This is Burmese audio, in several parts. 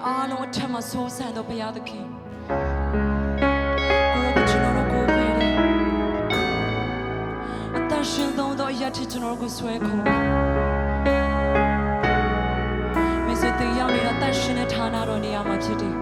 အားလုံးအထက်မှာဆိုးဆန်သောဘုရားသခင်ကိုရောကိုကျွန်တော်တို့ကိုခွေတယ်အသက်ရှင်သောအရာที่ကျွန်တော်တို့ကိုဆွဲခေါ်မင်းစတဲ့ရောက်နေတာအသက်ရှင်တဲ့ဌာနတော်နေရာမှာဖြစ်တယ်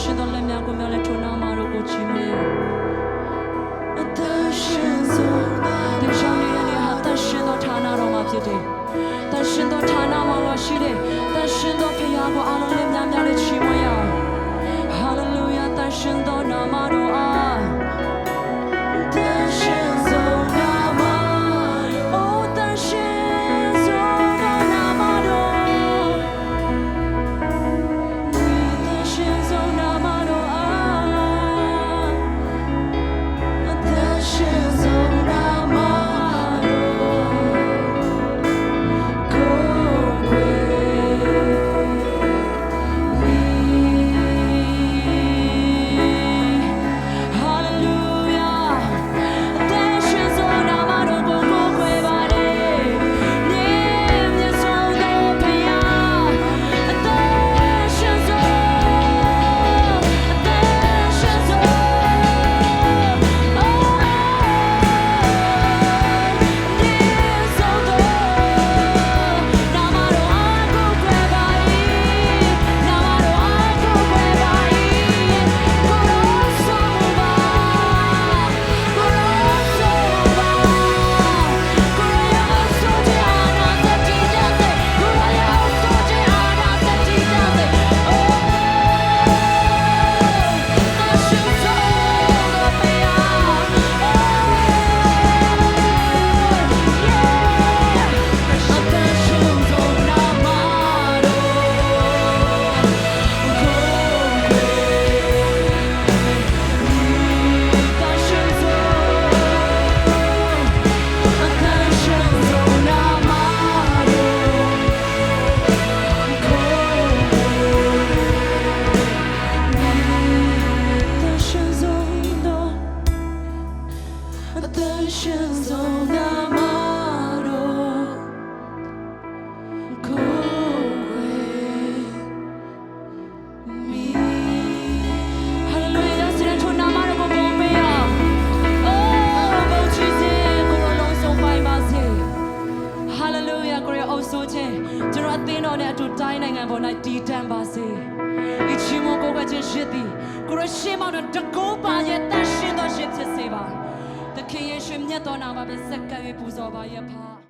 ရှင်သောလက်များကိုမျှလဲထိုနာမတော်ကိုချီးမွမ်းရအသက်ရှင်ဆုံးဒီရှောင်းနေတဲ့နေရာဟာသက်ရှင်သောဌာနတော်မှာဖြစ်တယ်သက်ရှင်သောဌာနမှာလို့ရှိတယ်သက်ရှင်သောဖခင်ကိုအားလုံးလက်များများလေးချီးမွမ်းရအောင် Hallelujah သက်ရှင်သောနာမတော်အားသက်ရှင်သောနာမOh သက်ရှင်သောနာမတော်သက်ရှင်သောနာမတော်အားသက်ရှင်သောနာမတော်ကိုယ်ွယ်ကျွန်တော်အသင်းတော်နဲ့အတူတိုင်းနိုင်ငံပေါ်၌တည်တံ့ပါစေ။ဤချီးမွမ်းကိုးကွယ်ခြင်းရှိသည်ကိုရရှိမောင်တော်တကူပါရဲ့တန်ရှင်းသောရှင်ဖြစ်စေပါ။သခင်ယေရှုမြတ်တော်နာမဖြင့်စက္ကပ်၍ပူဇော်ပါရဲ့ဖာ။